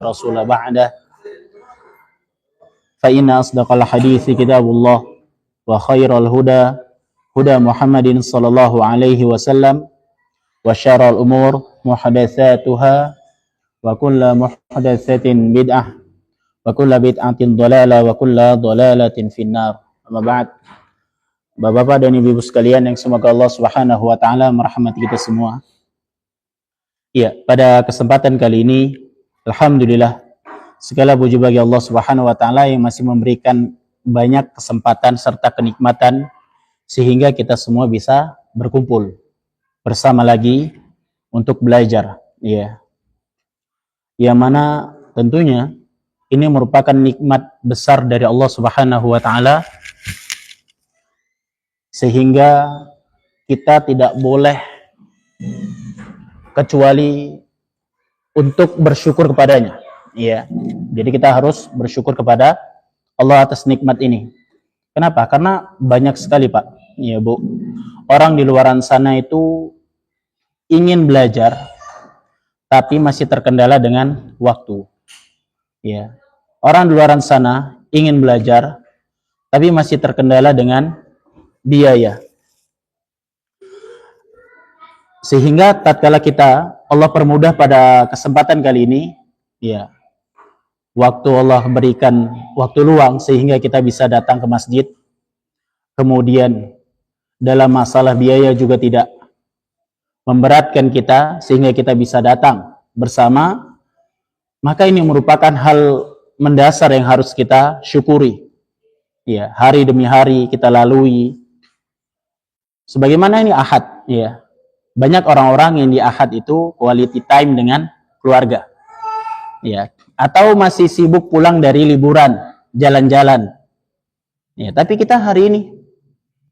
رسول بعده فإن أصدق الحديث كتاب الله وخير الهدى هدى محمد صلى الله عليه وسلم وشر الأمور محدثاتها وكل محدثة بدعة وكل بدعة ضلالة وكل ضلالة في النار. Amma ba'd. Bapak-bapak dan ibu-ibu sekalian yang semoga Allah Subhanahu wa taala merahmati kita semua. Ya, pada kesempatan kali ini alhamdulillah segala puji bagi Allah Subhanahu wa taala yang masih memberikan banyak kesempatan serta kenikmatan sehingga kita semua bisa berkumpul bersama lagi untuk belajar, ya. Yang mana tentunya ini merupakan nikmat besar dari Allah Subhanahu wa taala sehingga kita tidak boleh kecuali untuk bersyukur kepadanya, ya. Jadi kita harus bersyukur kepada Allah atas nikmat ini. Kenapa? Karena banyak sekali, Pak, ya Bu, orang di luaran sana itu ingin belajar tapi masih terkendala dengan waktu, ya. Orang di luaran sana ingin belajar tapi masih terkendala dengan biaya. Sehingga tatkala kita Allah permudah pada kesempatan kali ini, ya, waktu Allah berikan waktu luang sehingga kita bisa datang ke masjid. Kemudian dalam masalah biaya juga tidak memberatkan kita sehingga kita bisa datang bersama. Maka ini merupakan hal mendasar yang harus kita syukuri. Ya, hari demi hari kita lalui. Sebagaimana ini Ahad, ya. Banyak orang-orang yang di Ahad itu quality time dengan keluarga, ya, atau masih sibuk pulang dari liburan, jalan-jalan, ya. Tapi kita hari ini,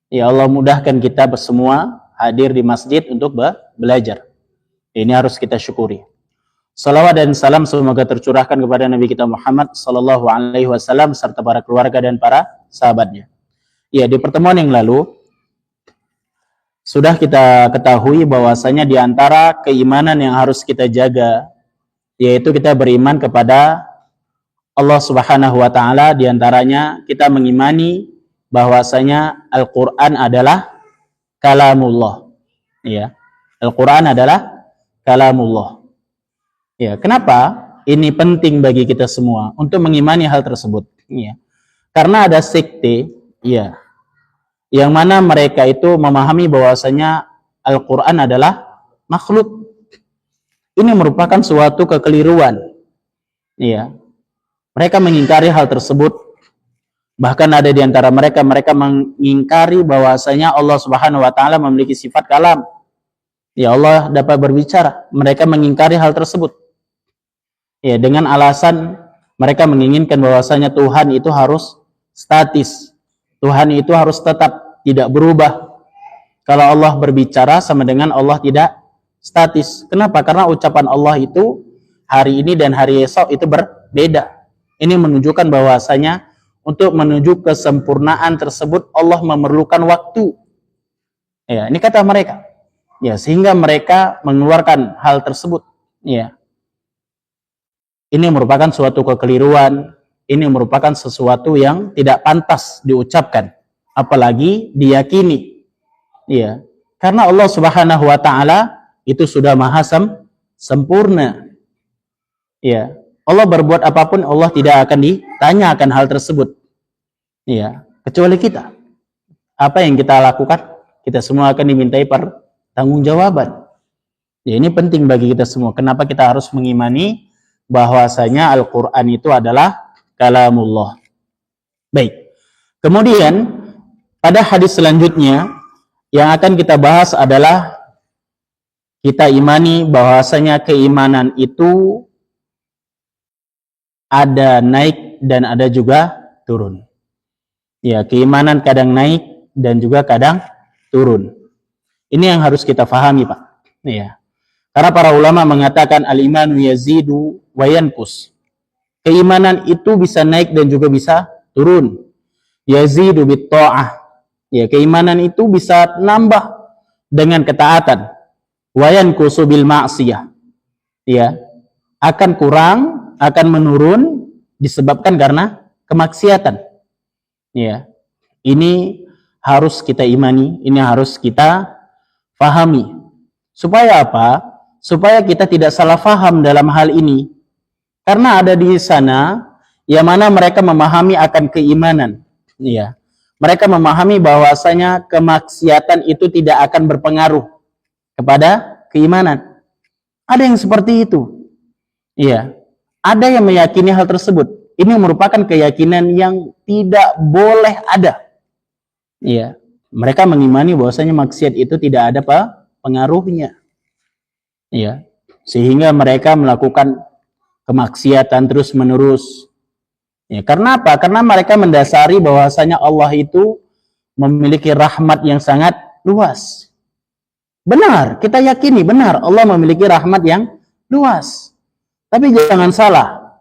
ya Allah mudahkan kita semua hadir di masjid untuk belajar. Ini harus kita syukuri. Salawat dan salam semoga tercurahkan kepada Nabi kita Muhammad sallallahu alaihi wasallam serta para keluarga dan para sahabatnya. Ya, di pertemuan yang lalu sudah kita ketahui bahwasanya di antara keimanan yang harus kita jaga yaitu kita beriman kepada Allah Subhanahu wa taala. Di antaranya kita mengimani bahwasanya Al-Qur'an adalah kalamullah. Ya. Al-Qur'an adalah kalamullah. Ya, kenapa ini penting bagi kita semua untuk mengimani hal tersebut? Ya. Karena ada sekte, ya, yang mana mereka itu memahami bahwasanya Al-Quran adalah makhluk. Ini merupakan suatu kekeliruan. Ya. Mereka mengingkari hal tersebut. Bahkan ada di antara mereka mengingkari bahwasanya Allah Subhanahu wa taala memiliki sifat kalam. Ya, Allah dapat berbicara. Mereka mengingkari hal tersebut. Ya, dengan alasan mereka menginginkan bahwasanya Tuhan itu harus statis. Tuhan itu harus tetap tidak berubah. Kalau Allah berbicara sama dengan Allah tidak statis. Kenapa? Karena ucapan Allah itu hari ini dan hari esok itu berbeda. Ini menunjukkan bahwasanya untuk menuju kesempurnaan tersebut Allah memerlukan waktu. Ya, ini kata mereka. Ya, sehingga mereka mengeluarkan hal tersebut. Ya. Ini merupakan suatu kekeliruan. Ini merupakan sesuatu yang tidak pantas diucapkan, apalagi diyakini. Ya, karena Allah Subhanahu wa taala itu sudah maha sempurna. Ya, Allah berbuat apapun Allah tidak akan ditanya akan hal tersebut. Ya, kecuali kita. Apa yang kita lakukan, kita semua akan dimintai pertanggungjawaban. Ya, ini penting bagi kita semua. Kenapa kita harus mengimani bahwasanya Al-Qur'an itu adalah kalamullah. Baik. Kemudian pada hadis selanjutnya yang akan kita bahas adalah kita imani bahwasanya keimanan itu ada naik dan ada juga turun. Ya, keimanan kadang naik dan juga kadang turun. Ini yang harus kita fahami, Pak. Ya. Karena para ulama mengatakan al-imanu yazidu wa yanqus. Keimanan itu bisa naik dan juga bisa turun. Yazidu bit ta'ah. Ya, keimanan itu bisa nambah dengan ketaatan. Wa yanqusu bil ma'siyah. Ya, akan kurang akan menurun disebabkan karena kemaksiatan. Ya, ini harus kita imani, ini harus kita pahami. Supaya apa? Supaya kita tidak salah faham dalam hal ini. Karena ada di sana yang mana mereka memahami akan keimanan. Ya. Mereka memahami bahwasanya kemaksiatan itu tidak akan berpengaruh kepada keimanan. Ada yang seperti itu. Iya. Ada yang meyakini hal tersebut. Ini merupakan keyakinan yang tidak boleh ada. Iya. Mereka mengimani bahwasanya maksiat itu tidak ada pengaruhnya. Iya. Sehingga mereka melakukan kemaksiatan terus-menerus. Ya, karena apa? Karena mereka mendasari bahwasanya Allah itu memiliki rahmat yang sangat luas. Benar, kita yakini benar Allah memiliki rahmat yang luas. Tapi jangan salah.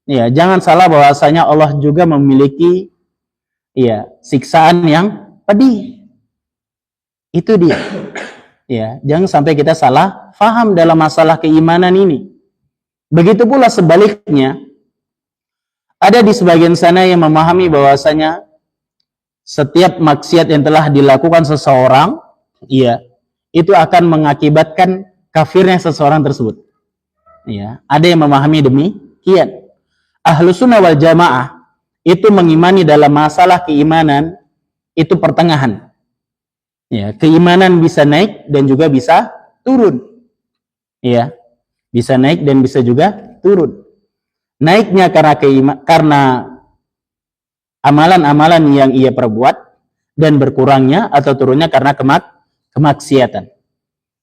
Ya, jangan salah bahwasanya Allah juga memiliki siksaan yang pedih. Itu dia. Ya, jangan sampai kita salah faham dalam masalah keimanan ini. Begitu pula sebaliknya, ada di sebagian sana yang memahami bahwasanya setiap maksiat yang telah dilakukan seseorang, itu akan mengakibatkan kafirnya seseorang tersebut. Ada yang memahami demikian. Ahlus sunnah wal jamaah itu mengimani dalam masalah keimanan itu pertengahan. Keimanan bisa naik dan juga bisa turun. Bisa naik dan bisa juga turun. Naiknya karena amalan-amalan yang ia perbuat dan berkurangnya atau turunnya karena kemaksiatan.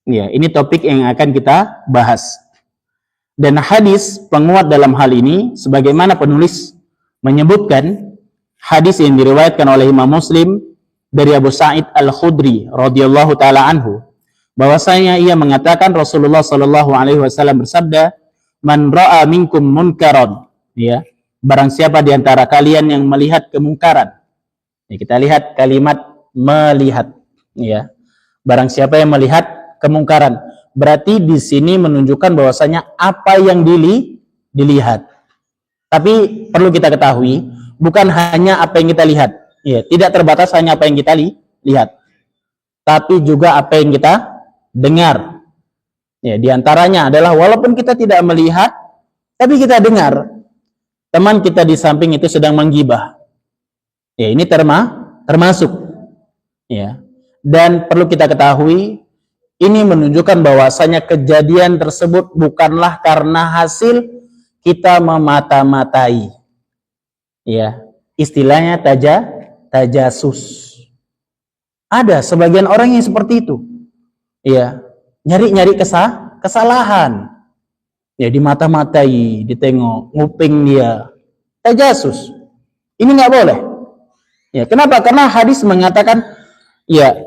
Ini topik yang akan kita bahas. Dan hadis penguat dalam hal ini sebagaimana penulis menyebutkan hadis yang diriwayatkan oleh Imam Muslim dari Abu Sa'id Al-Khudri radhiyallahu taala anhu bahwasanya ia mengatakan Rasulullah sallallahu alaihi wasallam bersabda, "Man ra'a minkum munkaran," barang siapa di antara kalian yang melihat kemungkaran. Kita lihat kalimat melihat, barang siapa yang melihat kemungkaran. Berarti di sini menunjukkan bahwasanya apa yang dilihat. Tapi perlu kita ketahui, bukan hanya apa yang kita lihat. Tidak terbatas hanya apa yang kita lihat. Tapi juga apa yang kita dengar. Di antaranya adalah walaupun kita tidak melihat, tapi kita dengar teman kita di samping itu sedang menggibah. Ini termasuk. Dan perlu kita ketahui, ini menunjukkan bahwasanya kejadian tersebut bukanlah karena hasil kita memata-matai. Istilahnya tajasus. Ada sebagian orang yang seperti itu. Nyari-nyari kesalahan. Dimata-matai, ditengok, nguping dia. Tajasus. Ini nggak boleh. Kenapa? Karena hadis mengatakan,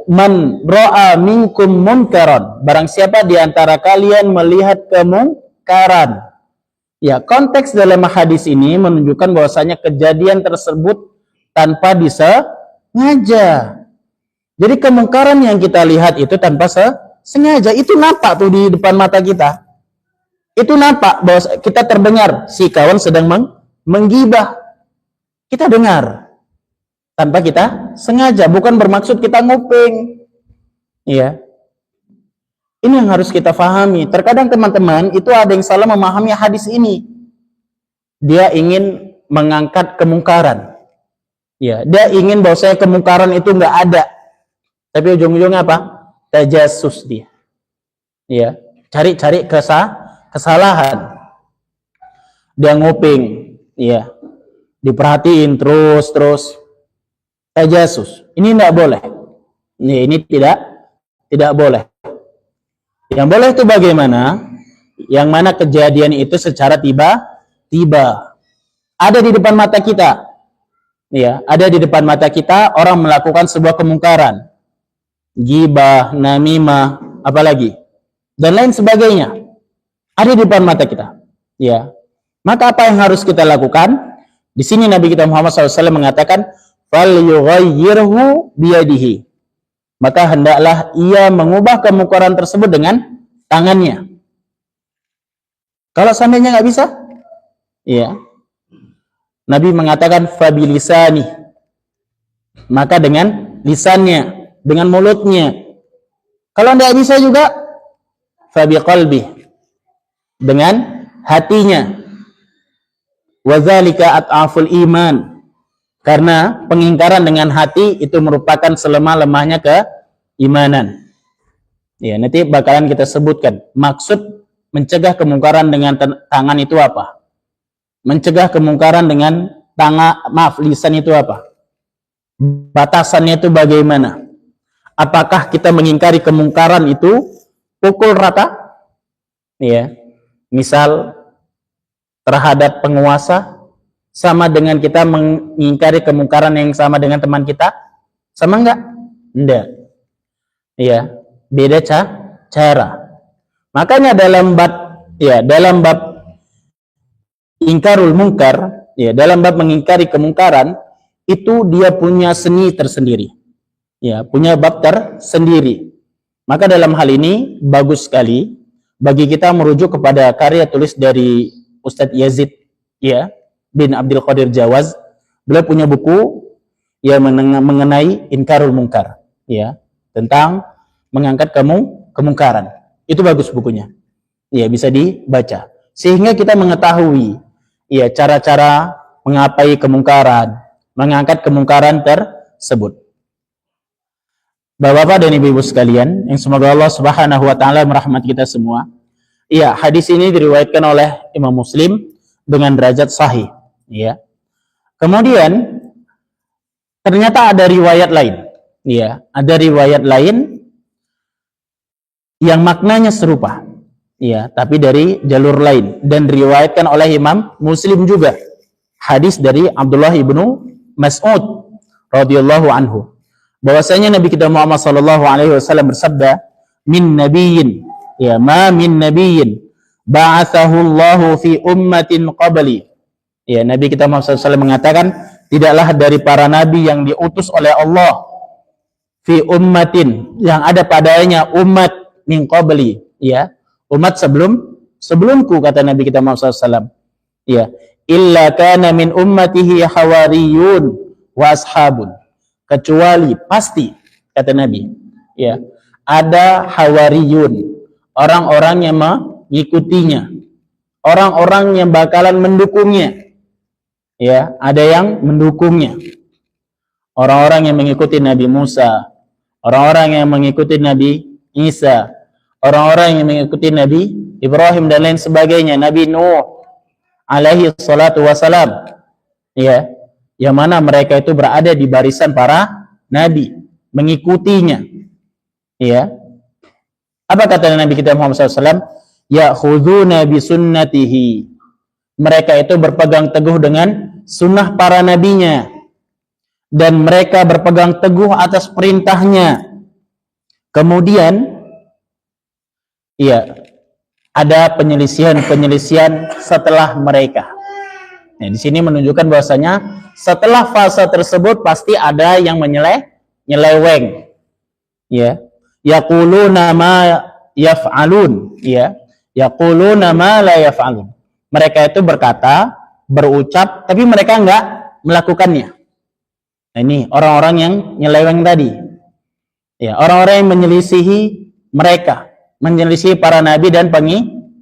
man ra'a minkum munkaran. Barang siapa di antara kalian melihat kemungkaran. Konteks dalam hadis ini menunjukkan bahwasanya kejadian tersebut tanpa disengaja. Jadi kemungkaran yang kita lihat itu tanpa sengaja, itu nampak tuh di depan mata kita. Itu nampak bahwa kita terdengar si kawan sedang menggibah. Kita dengar tanpa kita sengaja, bukan bermaksud kita nguping. Ini yang harus kita pahami. Terkadang teman-teman itu ada yang salah memahami hadis ini. Dia ingin mengangkat kemungkaran. Dia ingin bahwasanya kemungkaran itu nggak ada. Tapi ujung-ujungnya apa? Tajasus dia. Cari-cari kesalahan. Dia nguping, diperhatiin terus. Tajasus. Ini tidak boleh. Ini tidak boleh. Yang boleh itu bagaimana? Yang mana kejadian itu secara tiba-tiba ada di depan mata kita. Ada di depan mata kita orang melakukan sebuah kemungkaran. Ghibah, namimah, apalagi dan lain sebagainya. Ada di depan mata kita. Maka apa yang harus kita lakukan? Di sini Nabi kita Muhammad SAW mengatakan, "Falyughayyirhu biyadihi." Maka hendaklah ia mengubah kemungkaran tersebut dengan tangannya. Kalau seandainya nggak bisa, Ya. Nabi mengatakan fabilisani, maka dengan lisannya, dengan mulutnya. Kalau tidak bisa juga fabiqalbi, dengan hatinya. Wadzalika at'aful iman, karena pengingkaran dengan hati itu merupakan selemah-lemahnya keimanan. Ya, nanti bakalan kita sebutkan maksud mencegah kemungkaran dengan tangan itu apa? Mencegah kemungkaran dengan lisan itu apa? Batasannya itu bagaimana? Apakah kita mengingkari kemungkaran itu pukul rata? Ya. Misal terhadap penguasa sama dengan kita mengingkari kemungkaran yang sama dengan teman kita? Sama enggak? Enggak. Ya, beda cara. Makanya dalam bab ingkarul mungkar, ya, dalam bab mengingkari kemungkaran itu dia punya seni tersendiri. Ya, punya bab tersendiri. Maka dalam hal ini bagus sekali bagi kita merujuk kepada karya tulis dari Ustadz Yazid, ya, bin Abdul Qadir Jawaz. Beliau punya buku yang mengenai inkarul mungkar, ya, tentang mengangkat kemungkaran. Itu bagus bukunya. Ya, bisa dibaca. Sehingga kita mengetahui, ya, cara-cara mengapai kemungkaran, mengangkat kemungkaran tersebut. Bapak-bapak dan ibu-ibu sekalian, yang semoga Allah Subhanahu wa taala merahmati kita semua. Iya, hadis ini diriwayatkan oleh Imam Muslim dengan derajat sahih, ya. Kemudian ternyata ada riwayat lain, ya, ada riwayat lain yang maknanya serupa, ya, tapi dari jalur lain dan diriwayatkan oleh Imam Muslim juga. Hadis dari Abdullah ibnu Mas'ud radhiyallahu anhu, bahwasanya Nabi kita Muhammad sallallahu alaihi wasallam bersabda, min nabiyyin, ya, ma min nabiyyin ba'athahu Allahu fi ummatin qabli. Ya, Nabi kita Muhammad SAW mengatakan, tidaklah dari para nabi yang diutus oleh Allah fi ummatin, yang ada padanya umat min qabli, ya, umat sebelumku, kata Nabi kita Muhammad SAW, ya, illa kana min ummatihi hawariyun wa ashabun, kecuali pasti, kata Nabi, ya, ada hawariyun, orang-orang yang mengikutinya, orang-orang yang bakalan mendukungnya, ya, ada yang mendukungnya, orang-orang yang mengikuti Nabi Musa, orang-orang yang mengikuti Nabi Isa, orang-orang yang mengikuti Nabi Ibrahim dan lain sebagainya, Nabi Nuh alaihi salatu wassalam, ya, yang mana mereka itu berada di barisan para nabi, mengikutinya, ya. Apa kata Nabi kita Muhammad SAW? Ya'khudhuna bi sunnatihi, mereka itu berpegang teguh dengan sunnah para nabinya, dan mereka berpegang teguh atas perintahnya. Kemudian, ya, ada penyelisihan setelah mereka. Nah, di sini menunjukkan bahwasanya setelah fase tersebut pasti ada yang nyeleweng, ya. Yaquluna ma yaf'alun, ya. Yaquluna ma la yaf'alun. Mereka itu berkata, berucap, tapi mereka enggak melakukannya. Nah, ini orang-orang yang nyeleweng tadi. Ya, orang-orang yang menyelisihi mereka, menyelisihi para nabi dan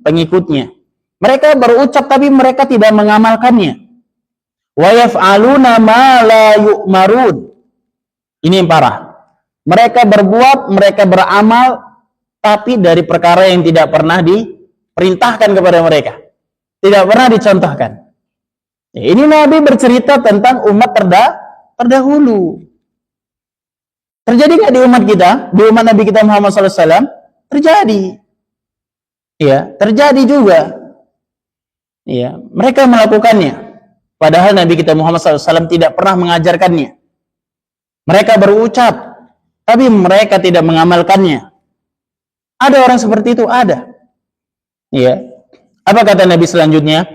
pengikutnya. Mereka berucap tapi mereka tidak mengamalkannya. Wa yaf'aluna ma la yu'marun. Ini yang parah. Mereka berbuat, mereka beramal, tapi dari perkara yang tidak pernah diperintahkan kepada mereka, tidak pernah dicontohkan. Ya, ini Nabi bercerita tentang umat terdahulu. Terjadi nggak di umat kita, di umat Nabi kita Muhammad SAW? Terjadi. Ya, terjadi juga. Ya, mereka melakukannya. Padahal Nabi kita Muhammad SAW tidak pernah mengajarkannya. Mereka berucap, tapi mereka tidak mengamalkannya. Ada orang seperti itu, ada. Ya. Apa kata Nabi selanjutnya?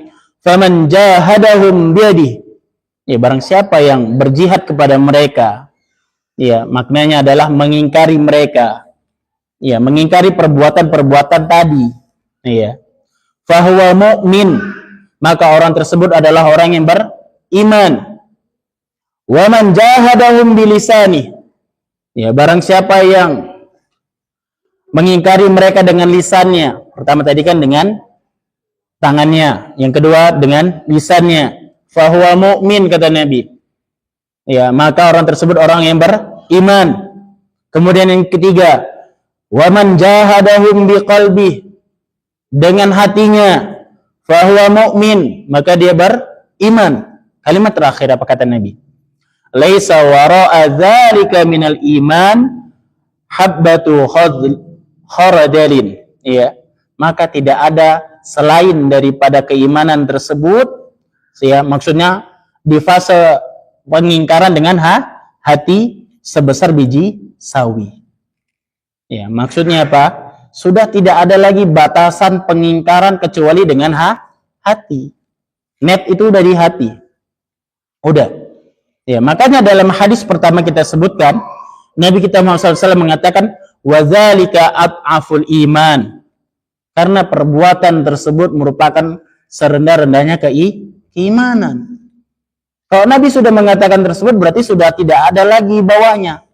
Faman jahadahum biyadihi. Ya, barang siapa yang berjihad kepada mereka, ya, maknanya adalah mengingkari mereka. Ya, mengingkari perbuatan-perbuatan tadi. Ya. Fahuwa mu'min, maka orang tersebut adalah orang yang beriman. Wa man jahadahum bilisani, ya, barang siapa yang mengingkari mereka dengan lisannya, pertama tadi kan dengan tangannya, yang kedua dengan lisannya, fahuwa mu'min, kata Nabi, ya, maka orang tersebut orang yang beriman. Kemudian yang ketiga, wa man jahadahum biqalbih, dengan hatinya, fahuwa mu'min, maka dia beriman. Kalimat terakhir apa kata Nabi? Laisa wara'a dzalika minal iman habbatu khardalin, ya, maka tidak ada selain daripada keimanan tersebut, ya, maksudnya di fase pengingkaran dengan hati sebesar biji sawi. Ya, maksudnya apa? Sudah tidak ada lagi batasan pengingkaran kecuali dengan hati. Net itu dari hati. Udah. Ya, makanya dalam hadis pertama kita sebutkan, Nabi kita Muhammad SAW mengatakan, wadzalika at'aful iman. Karena perbuatan tersebut merupakan serendah-rendahnya keimanan. Kalau Nabi sudah mengatakan tersebut, berarti sudah tidak ada lagi bawahnya.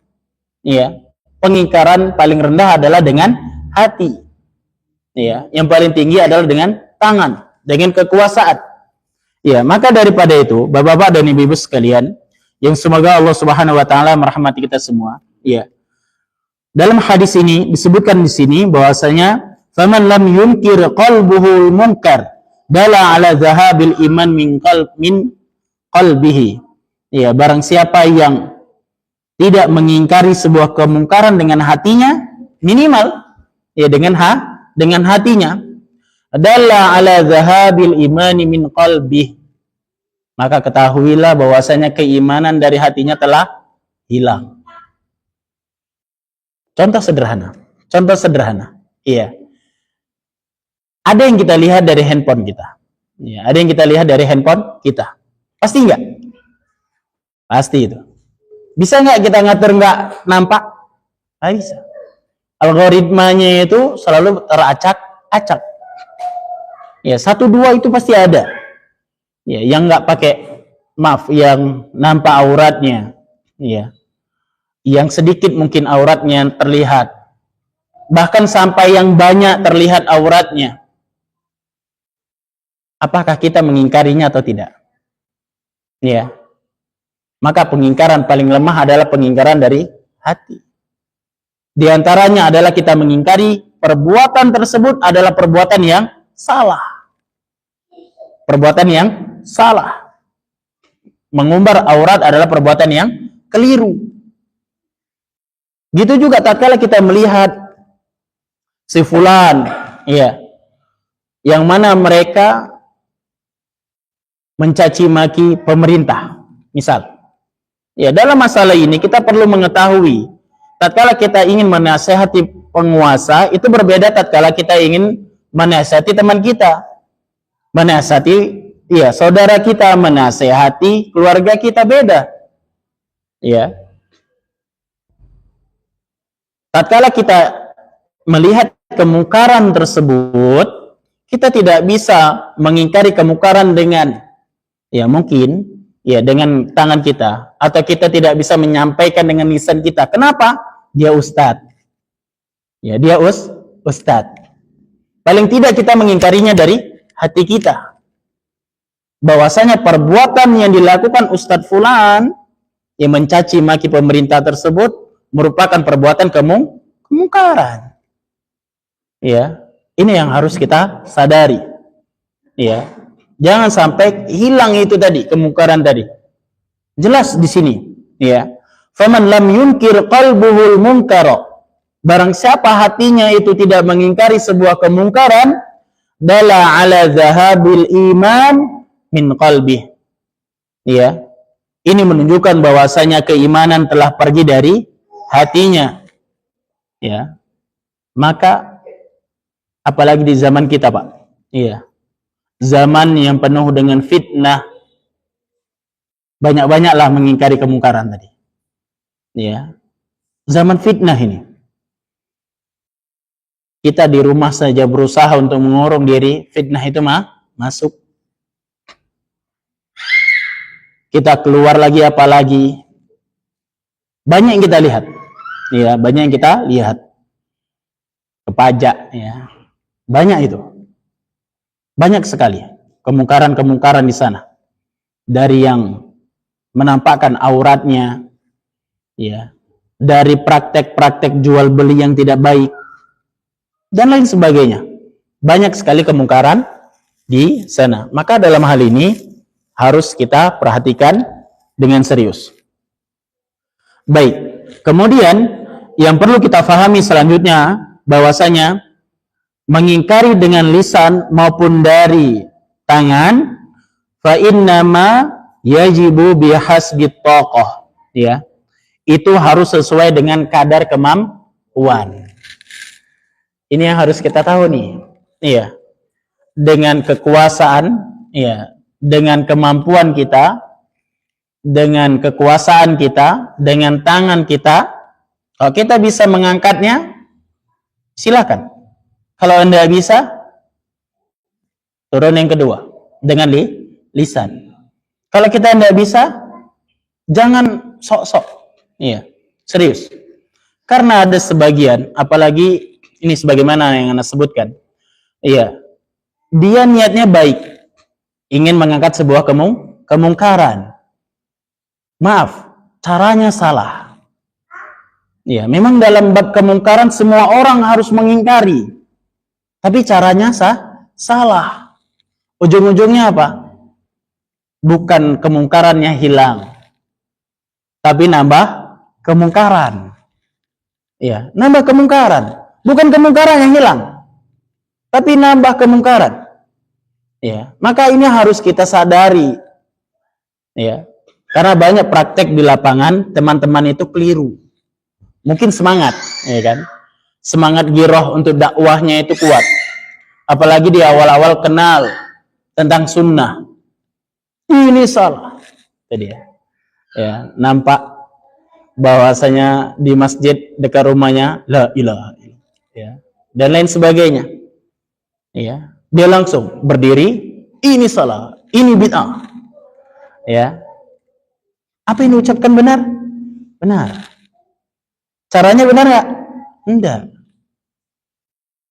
Ya, pengingkaran paling rendah adalah dengan hati, ya, yang paling tinggi adalah dengan tangan, dengan kekuasaan. Ya, maka daripada itu, bapak-bapak dan ibu-ibu sekalian, yang semoga Allah Subhanahu wa taala merahmati kita semua, ya. Dalam hadis ini disebutkan di sini bahwasanya faman lam yunkir qalbuhu munkar dala ala zahabil iman min qalbihi. Ya, barang siapa yang tidak mengingkari sebuah kemungkaran dengan hatinya, minimal ya dengan hatinya, dalla ala zahabil imani min qalbih, maka ketahuilah bahwasanya keimanan dari hatinya telah hilang. Contoh sederhana, iya. Ada yang kita lihat dari handphone kita, ya, ada yang kita lihat dari handphone kita, pasti enggak? Pasti itu. Bisa nggak kita ngatur nggak nampak? Nggak bisa. Algoritmanya itu selalu teracak-acak. Ya, 1-2 itu pasti ada. Ya, yang nggak pakai, maaf, yang nampak auratnya, ya, yang sedikit mungkin auratnya terlihat, bahkan sampai yang banyak terlihat auratnya. Apakah kita mengingkarinya atau tidak? Ya, maka pengingkaran paling lemah adalah pengingkaran dari hati. Di antaranya adalah kita mengingkari perbuatan tersebut adalah perbuatan yang salah. Perbuatan yang salah. Mengumbar aurat adalah perbuatan yang keliru. Gitu juga tatkala kita melihat si fulan, ya, yang mana mereka mencaci maki pemerintah, misal. Ya, dalam masalah ini kita perlu mengetahui, tatkala kita ingin menasihati penguasa, itu berbeda tatkala kita ingin menasihati teman kita. Menasihati, ya, saudara kita, menasihati keluarga kita, beda. Ya. Tatkala kita melihat kemungkaran tersebut, kita tidak bisa mengingkari kemungkaran dengan, ya, mungkin ya dengan tangan kita, atau kita tidak bisa menyampaikan dengan lisan kita. Kenapa? Dia ustadz. Ya, dia ustadz. Paling tidak kita mengingkarinya dari hati kita. Bahwasanya perbuatan yang dilakukan ustadz fulan yang mencaci maki pemerintah tersebut merupakan perbuatan kemungkaran. Ya, ini yang harus kita sadari. Ya. Jangan sampai hilang itu tadi, kemungkaran tadi. Jelas di sini, ya. Faman lam yunkir qalbuhul munkara. Barang siapa hatinya itu tidak mengingkari sebuah kemungkaran, dala ala zahabil iman min qalbih. Ya. Ini menunjukkan bahwasanya keimanan telah pergi dari hatinya. Ya. Maka apalagi di zaman kita, Pak. Iya. Zaman yang penuh dengan fitnah, banyak-banyaklah mengingkari kemungkaran tadi. Ya, zaman fitnah ini. Kita di rumah saja berusaha untuk mengurung diri, fitnah itu masuk. kita keluar lagi apalagi. Banyak yang kita lihat. Ya, banyak yang kita lihat. Ke pajak ya. Banyak itu. Banyak sekali kemungkaran-kemungkaran di sana. Dari yang menampakkan auratnya, ya, dari praktek-praktek jual beli yang tidak baik dan lain sebagainya. Banyak sekali kemungkaran di sana. Maka dalam hal ini harus kita perhatikan dengan serius. Baik. Kemudian yang perlu kita fahami selanjutnya bahwasanya mengingkari dengan lisan maupun dari tangan fa innama yajibu bihasbit taqah, ya. Itu harus sesuai dengan kadar kemampuan. Ini yang harus kita tahu nih. Iya. Dengan kekuasaan, iya, dengan kemampuan kita, dengan kekuasaan kita, dengan tangan kita, kalau kita bisa mengangkatnya, silakan. Kalau Anda bisa, turun yang kedua dengan lisan. Kalau kita tidak bisa, jangan sok-sok. Iya, serius. Karena ada sebagian, apalagi ini sebagaimana yang Anda sebutkan. Iya. Dia niatnya baik, ingin mengangkat sebuah kemungkaran. Maaf, caranya salah. Iya, memang dalam bab kemungkaran semua orang harus mengingkari. Tapi caranya salah. Ujung-ujungnya apa? Bukan kemungkarannya hilang, tapi nambah kemungkaran. Ya, nambah kemungkaran. Bukan kemungkaran yang hilang, tapi nambah kemungkaran. Ya, maka ini harus kita sadari. Ya, karena banyak praktek di lapangan, teman-teman itu keliru. Mungkin semangat, ya kan? Semangat giroh untuk dakwahnya itu kuat. Apalagi di awal-awal kenal tentang sunnah. Ini salah. Jadi ya, nampak bahwasanya di masjid dekat rumahnya la ilaha illallah, ya, dan lain sebagainya. Ya, dia langsung berdiri, ini salah, ini bid'ah. Ya. Apa yang diucapkan benar? Benar. Caranya benar enggak? Enggak.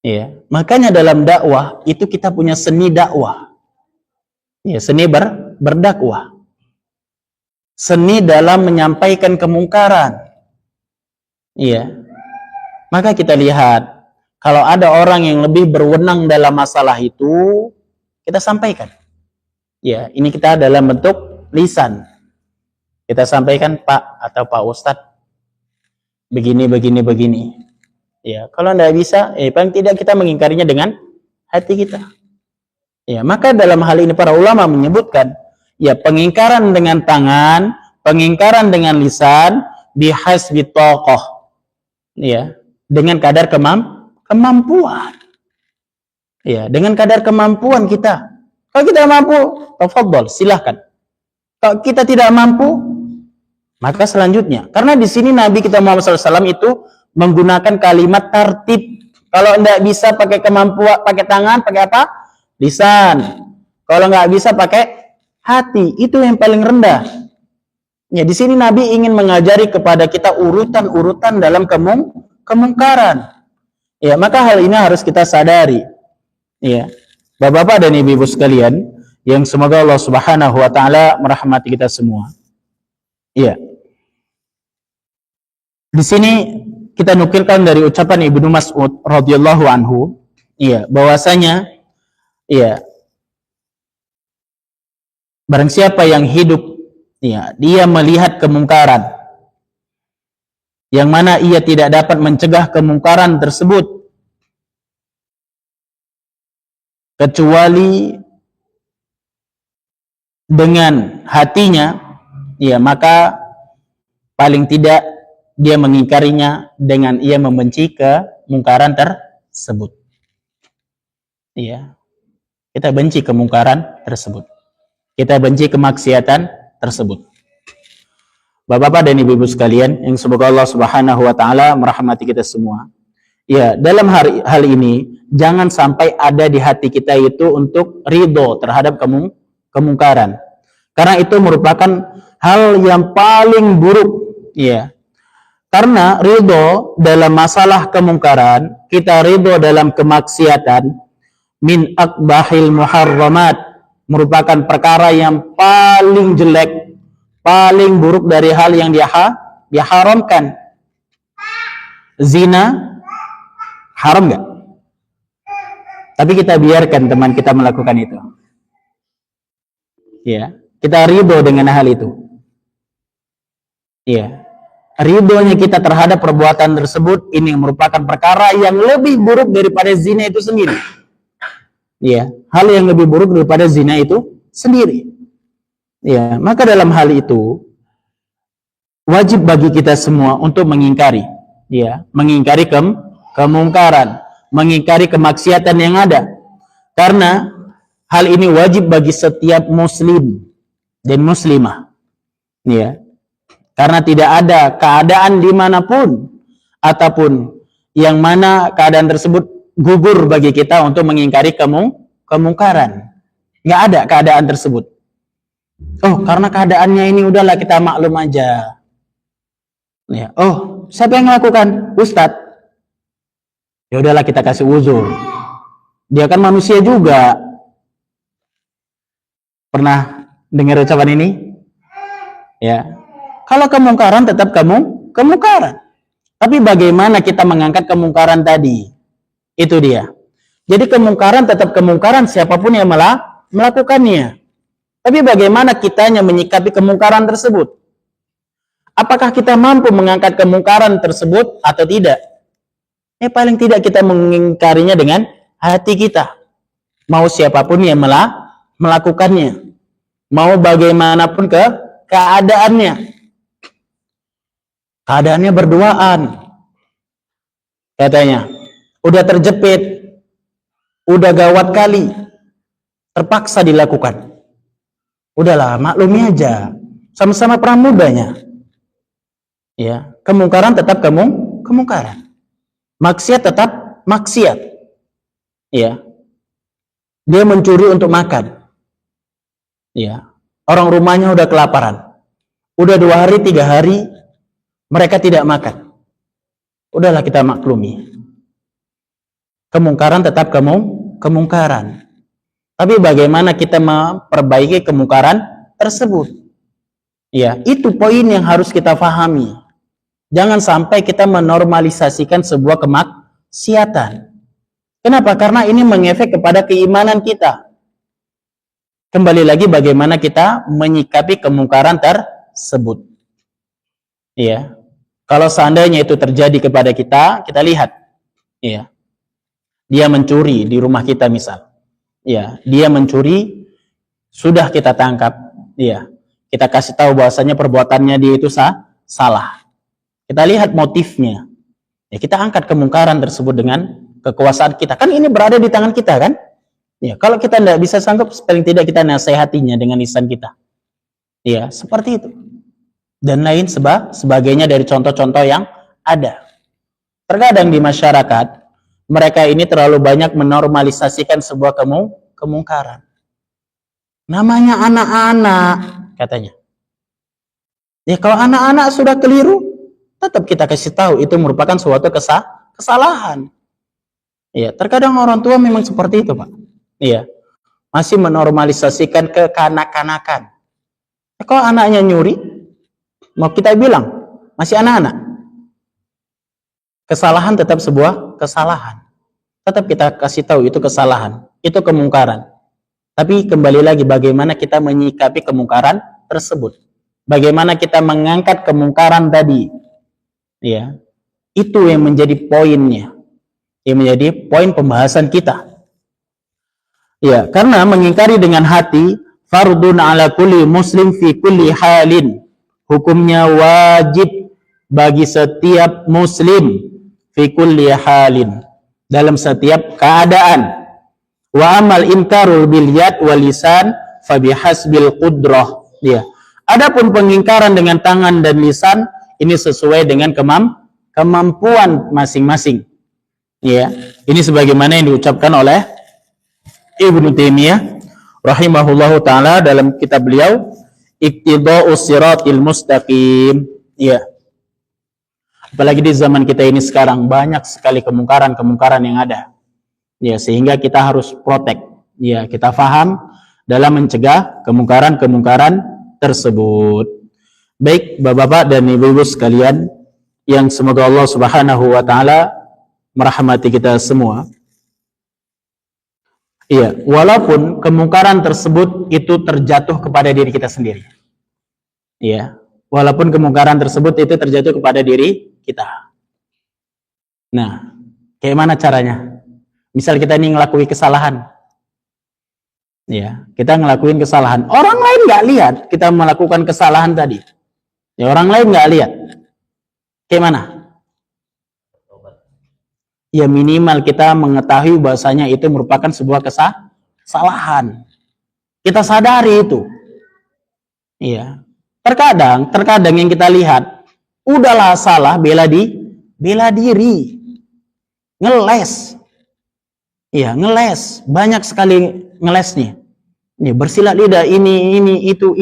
Ya, makanya dalam dakwah itu kita punya seni dakwah. Ya, seni berdakwah. Seni dalam menyampaikan kemungkaran. Iya. Maka kita lihat kalau ada orang yang lebih berwenang dalam masalah itu, kita sampaikan. Ya, ini kita dalam bentuk lisan. Kita sampaikan, Pak atau Pak Ustadz, begini. Ya, kalau tidak bisa, paling tidak kita mengingkarinya dengan hati kita. Ya, maka dalam hal ini para ulama menyebutkan, ya, pengingkaran dengan tangan, pengingkaran dengan lisan, bihasbi taqah. Ya, dengan kadar kemampuan. Ya, dengan kadar kemampuan kita. Kalau kita mampu, tafadhol, silahkan. Kalau kita tidak mampu, maka selanjutnya. Karena di sini Nabi kita Muhammad SAW itu menggunakan kalimat tartib. Kalau tidak bisa pakai kemampuan, pakai tangan, pakai apa? Lisan. Kalau nggak bisa pakai hati. Itu yang paling rendah. Ya, di sini Nabi ingin mengajari kepada kita urutan-urutan dalam kemungkaran. Ya, maka hal ini harus kita sadari. Ya, Bapak-bapak dan ibu-ibu sekalian, yang semoga Allah Subhanahu wa taala merahmati kita semua. Iya. Di sini kita nukilkan dari ucapan Ibnu Mas'ud radhiyallahu anhu, iya, bahwasanya iya, barang siapa yang hidup, iya, dia melihat kemungkaran yang mana ia tidak dapat mencegah kemungkaran tersebut kecuali dengan hatinya, ya, maka paling tidak dia mengingkarinya dengan ia membenci kemungkaran tersebut. Iya. Kita benci kemungkaran tersebut. Kita benci kemaksiatan tersebut. Bapak-bapak dan ibu-ibu sekalian, yang semoga Allah Subhanahu wa taala merahmati kita semua. Ya, dalam hal ini jangan sampai ada di hati kita itu untuk ridho terhadap kemungkaran. Karena itu merupakan hal yang paling buruk, ya. Karena ridho dalam masalah kemungkaran, kita ridho dalam kemaksiatan, min akbahil muharramat, merupakan perkara yang paling jelek, paling buruk dari hal yang diharamkan. Zina haram nggak? Tapi kita biarkan teman kita melakukan itu. Ya, kita ridho dengan hal itu. Ya, ridhonya kita terhadap perbuatan tersebut ini merupakan perkara yang lebih buruk daripada zina itu sendiri. Ya, hal yang lebih buruk daripada zina itu sendiri. Ya, maka dalam hal itu wajib bagi kita semua untuk mengingkari, ya, mengingkari kemungkaran, mengingkari kemaksiatan yang ada. Karena hal ini wajib bagi setiap muslim dan muslimah. Ya. Karena tidak ada keadaan dimanapun ataupun yang mana keadaan tersebut gugur bagi kita untuk mengingkari kemungkaran. Nggak ada keadaan tersebut. Oh, karena keadaannya ini udahlah kita maklum aja. Ya. Oh, siapa yang melakukan? Ustadz. Ya udahlah kita kasih uzur. Dia kan manusia juga. Pernah dengar ucapan ini? Ya. Kalau kemungkaran tetap kemungkaran. Tapi bagaimana kita mengangkat kemungkaran tadi? Itu dia. Jadi kemungkaran tetap kemungkaran siapapun yang melakukannya. Tapi bagaimana kitanya menyikapi kemungkaran tersebut? Apakah kita mampu mengangkat kemungkaran tersebut atau tidak? Paling tidak kita mengingkarinya dengan hati kita. Mau siapapun yang melakukannya. Mau bagaimanapun keadaannya. Keadaannya berduaan. Katanya. Udah terjepit. Udah gawat kali. Terpaksa dilakukan. Udahlah, maklumi aja. Sama-sama pramudanya. Ya, kemungkaran tetap kemungkaran. Maksiat tetap maksiat. Ya. Dia mencuri untuk makan. Ya. Orang rumahnya udah kelaparan. Udah 2 hari, 3 hari mereka tidak makan. Udahlah kita maklumi. Kemungkaran tetap kemungkaran. Tapi bagaimana kita memperbaiki kemungkaran tersebut? Ya, itu poin yang harus kita pahami. Jangan sampai kita menormalisasikan sebuah kemaksiatan. Kenapa? Karena ini mengefek kepada keimanan kita. Kembali lagi bagaimana kita menyikapi kemungkaran tersebut. Ya. Kalau seandainya itu terjadi kepada kita, kita lihat. Ya. Dia mencuri di rumah kita misal. Ya, dia mencuri, sudah kita tangkap. Ya. Kita kasih tahu bahwasanya perbuatannya dia itu salah. Kita lihat motifnya. Ya, kita angkat kemungkaran tersebut dengan kekuasaan kita. Kan ini berada di tangan kita kan? Ya, kalau kita tidak bisa sanggup, paling tidak kita nasihatinya dengan lisan kita. Ya, seperti itu. Dan lain sebagainya dari contoh-contoh yang ada. Terkadang di masyarakat, mereka ini terlalu banyak menormalisasikan sebuah kemungkaran. Namanya anak-anak, katanya. Ya, kalau anak-anak sudah keliru, tetap kita kasih tahu itu merupakan suatu kesalahan. Ya, terkadang orang tua memang seperti itu, Pak. Iya, masih menormalisasikan kekanak-kanakan. Kalau anaknya nyuri, mau kita bilang masih anak-anak. Kesalahan tetap sebuah kesalahan. Tetap kita kasih tahu itu kesalahan, itu kemungkaran. Tapi kembali lagi bagaimana kita menyikapi kemungkaran tersebut. Bagaimana kita mengangkat kemungkaran tadi. Ya. Itu yang menjadi poinnya. Yang menjadi poin pembahasan kita. Ya, karena mengingkari dengan hati fardun ala kulli muslim fi kulli halin. Hukumnya wajib bagi setiap muslim fi kulli halin, dalam setiap keadaan. Wa amal inkarul bil yad wal lisan fa bihasbil qudrah. Ya. Adapun pengingkaran dengan tangan dan lisan ini sesuai dengan kemampuan masing-masing. Ya. Ini sebagaimana yang diucapkan oleh Ibnu Taimiyah, rahimahullahu taala dalam kitab beliau Iqtida'us Siratil Mustaqim. Ya. Apalagi di zaman kita ini sekarang banyak sekali kemungkaran-kemungkaran yang ada. Ya, sehingga kita harus protek. Ya, kita faham dalam mencegah kemungkaran-kemungkaran tersebut. Baik, Bapak-bapak dan Ibu-ibu sekalian, yang semoga Allah Subhanahu wa taala merahmati kita semua. Iya, walaupun kemungkaran tersebut itu terjatuh kepada diri kita sendiri. Iya, walaupun kemungkaran tersebut itu terjatuh kepada diri kita. Nah, kayak mana caranya? Misal kita ini ngelakuin kesalahan. Ya, kita ngelakuin kesalahan. Orang lain nggak lihat kita melakukan kesalahan tadi. Ya, orang lain nggak lihat. Kayak mana? Ya minimal kita mengetahui bahwasanya itu merupakan sebuah kesalahan. Kita sadari itu. Iya. Terkadang yang kita lihat, udahlah salah bela diri. Ngeles. Iya, ngeles. Banyak sekali ngelesnya. Nih, bersilat lidah ini itu.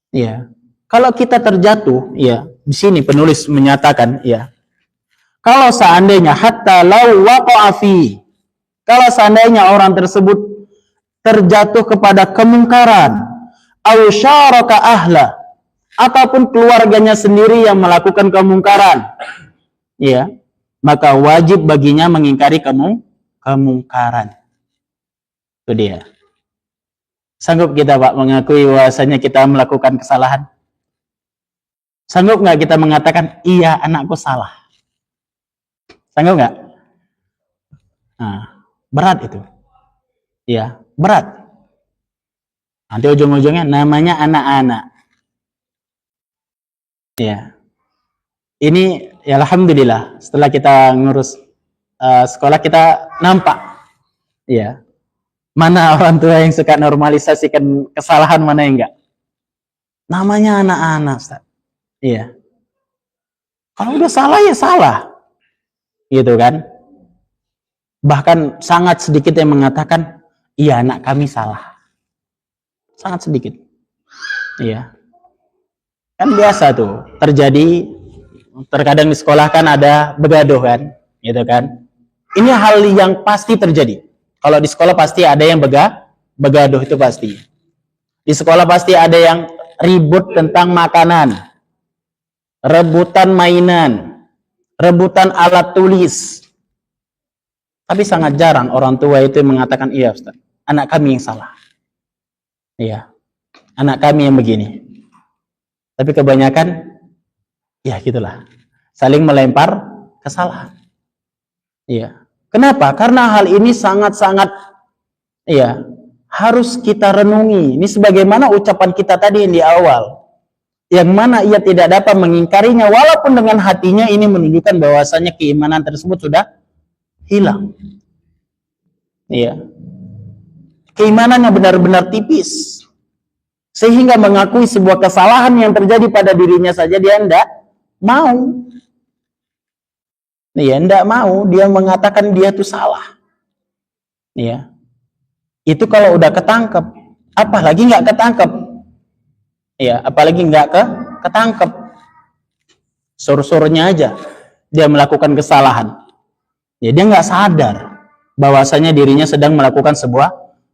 Iya. Kalau kita terjatuh, ya, di sini penulis menyatakan, ya. Kalau seandainya hatta law waqa'a fi, kalau seandainya orang tersebut terjatuh kepada kemungkaran, au syaraka ahla, ataupun keluarganya sendiri yang melakukan kemungkaran, ya, maka wajib baginya mengingkari kemungkaran. Itu dia. Sanggup kita, Pak, mengakui bahwasanya kita melakukan kesalahan? Sanggup nggak kita mengatakan, iya, anakku salah? Sanggup nggak? Nah, berat itu. Ya, berat. Nanti ujung-ujungnya namanya anak-anak. Ya. Ini ya alhamdulillah setelah kita ngurus sekolah kita nampak. Ya. Mana orang tua yang suka normalisasikan kesalahan, mana yang enggak. Namanya anak-anak, Ustaz. Iya. Kalau udah salah ya salah. Gitu kan? Bahkan sangat sedikit yang mengatakan, iya anak kami salah. Sangat sedikit. Iya. Kan biasa tuh, terjadi, terkadang di sekolah kan ada begaduh kan, gitu kan. Ini hal yang pasti terjadi. Kalau di sekolah pasti ada yang begaduh, itu pasti. Di sekolah pasti ada yang ribut tentang makanan, rebutan mainan, rebutan alat tulis. Tapi sangat jarang orang tua itu mengatakan, iya Ustaz, anak kami yang salah. Iya, anak kami yang begini. Tapi kebanyakan, ya gitulah, saling melempar kesalahan. Iya. Kenapa? Karena hal ini sangat-sangat, ya, harus kita renungi. Ini sebagaimana ucapan kita tadi yang di awal, yang mana ia tidak dapat mengingkarinya, walaupun dengan hatinya. Ini menunjukkan bahwasanya keimanan tersebut sudah hilang. Iya. Keimanannya benar-benar tipis, sehingga mengakui sebuah kesalahan yang terjadi pada dirinya saja dia tidak mau. Iya, tidak mau. Dia mengatakan dia itu salah. Iya. Itu kalau udah ketangkep, apalagi nggak ketangkep. Iya, apalagi nggak ketangkep. Sur-surnya aja dia melakukan kesalahan. Ya, dia nggak sadar bahwasanya dirinya sedang melakukan sebuah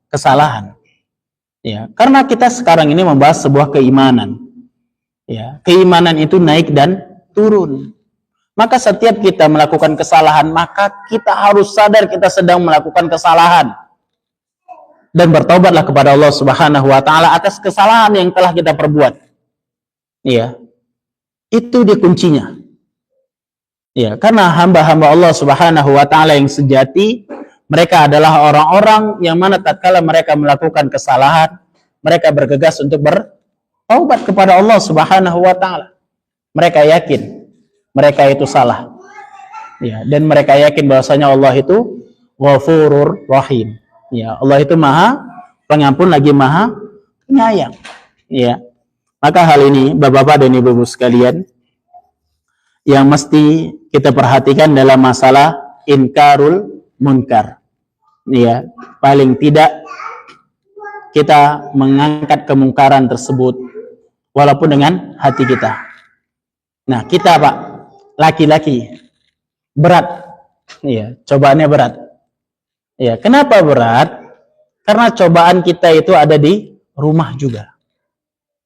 kesalahan. Ya, karena kita sekarang ini membahas sebuah keimanan. Ya, keimanan itu naik dan turun. Maka setiap kita melakukan kesalahan, maka kita harus sadar kita sedang melakukan kesalahan. Dan bertobatlah kepada Allah Subhanahu wa taala atas kesalahan yang telah kita perbuat. Iya. Itu dia kuncinya. Ya, karena hamba-hamba Allah Subhanahu wa taala yang sejati, mereka adalah orang-orang yang mana tatkala mereka melakukan kesalahan, mereka bergegas untuk bertaubat kepada Allah Subhanahu wa taala. Mereka yakin mereka itu salah. Ya, dan mereka yakin bahwasanya Allah itu Ghafurur Rahim. Ya, Allah itu Maha Pengampun lagi Maha Penyayang. Ya. Maka hal ini Bapak-bapak dan Ibu-ibu sekalian yang mesti kita perhatikan dalam masalah inkarul munkar. Ya, paling tidak kita mengangkat kemungkaran tersebut walaupun dengan hati kita. Nah, kita Pak, laki-laki berat. Iya, cobaannya berat. Iya, kenapa berat? Karena cobaan kita itu ada di rumah juga.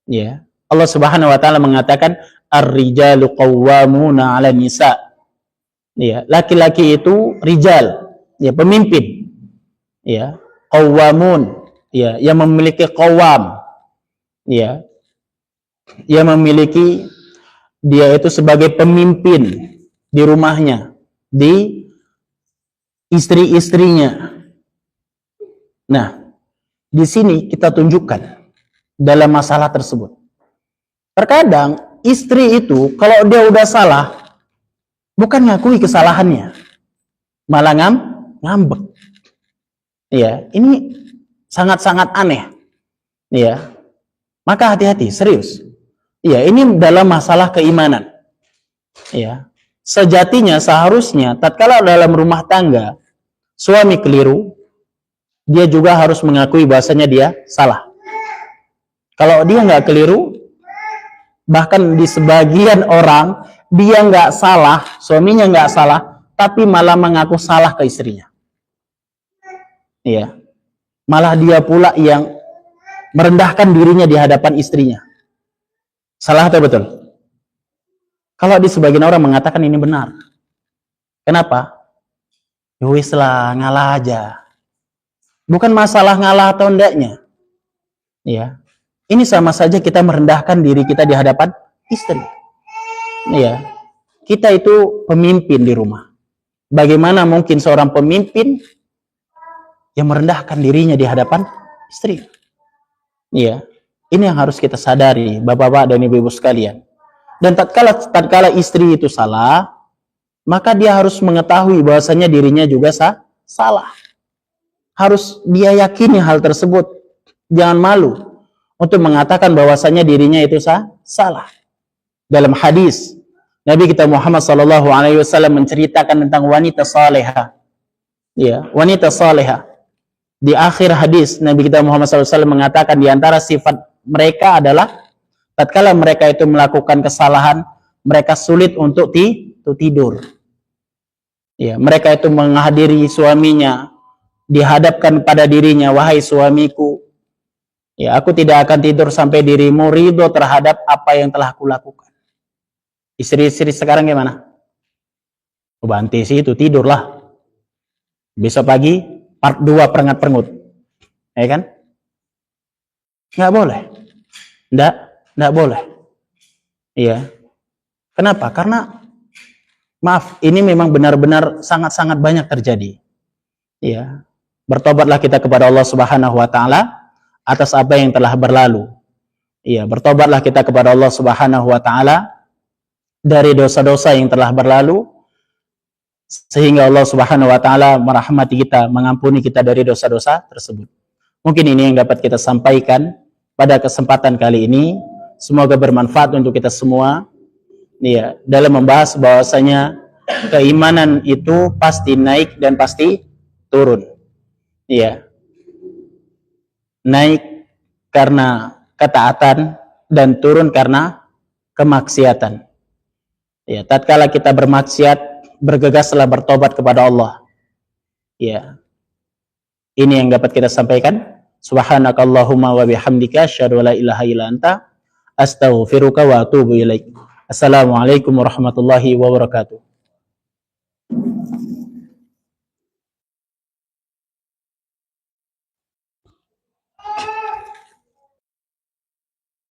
Ya, Allah Subhanahu wa taala mengatakan ar-rijalu qawwamuna 'alan nisa. Ya, laki-laki itu rijal, ya pemimpin. Ya, qawwamun, ya yang memiliki qawwam. Ya. Yang memiliki dia itu sebagai pemimpin di rumahnya, di istri-istrinya. Nah, di sini kita tunjukkan dalam masalah tersebut. Terkadang istri itu kalau dia udah salah, bukan ngakui kesalahannya, malah ngambek. Ya, ini sangat-sangat aneh. Ya, maka hati-hati, serius. Ya, ini dalam masalah keimanan. Ya, sejatinya seharusnya tatkala dalam rumah tangga suami keliru, dia juga harus mengakui bahasanya dia salah. Kalau dia nggak keliru, bahkan di sebagian orang dia nggak salah, suaminya nggak salah, tapi malah mengaku salah ke istrinya. Iya, malah dia pula yang merendahkan dirinya di hadapan istrinya. Salah atau betul? Kalau di sebagian orang mengatakan ini benar. Kenapa? Wis lah, ngalah aja. Bukan masalah ngalah atau enggaknya. Ya. Ini sama saja kita merendahkan diri kita di hadapan istri. Ya. Kita itu pemimpin di rumah. Bagaimana mungkin seorang pemimpin yang merendahkan dirinya di hadapan istri? Ya. Ini yang harus kita sadari, Bapak-bapak dan Ibu-ibu sekalian. Dan tatkala istri itu salah, maka dia harus mengetahui bahwasanya dirinya juga salah. Harus dia yakini hal tersebut. Jangan malu untuk mengatakan bahwasanya dirinya itu salah. Dalam hadis Nabi kita Muhammad SAW menceritakan tentang wanita salehah. Ya, wanita salehah. Di akhir hadis Nabi kita Muhammad SAW mengatakan di antara sifat mereka adalah tatkala mereka itu melakukan kesalahan, mereka sulit untuk tidur. Ya, mereka itu menghadiri suaminya, dihadapkan pada dirinya, wahai suamiku, ya aku tidak akan tidur sampai dirimu ridho terhadap apa yang telah kulakukan. Istri-istri sekarang gimana? Banti sih itu tidurlah. Besok pagi part 2 perengat-perengut. Ya kan? Nggak boleh. Nggak boleh. Iya. Kenapa? Karena maaf, ini memang benar-benar sangat-sangat banyak terjadi. Iya. Bertobatlah kita kepada Allah Subhanahu wa taala atas apa yang telah berlalu. Iya, bertobatlah kita kepada Allah Subhanahu wa taala dari dosa-dosa yang telah berlalu sehingga Allah Subhanahu wa taala merahmati kita, mengampuni kita dari dosa-dosa tersebut. Mungkin ini yang dapat kita sampaikan pada kesempatan kali ini. Semoga bermanfaat untuk kita semua. Ya, dalam membahas bahwasanya keimanan itu pasti naik dan pasti turun. Ya. Naik karena ketaatan dan turun karena kemaksiatan. Ya, tatkala kita bermaksiat, bergegaslah bertobat kepada Allah. Ya. Ini yang dapat kita sampaikan. Subhanakallahumma wa bihamdika asyhadu an la ilaha illa anta astaghfiruka wa atubu ilaik. Assalamualaikum warahmatullahi wabarakatuh.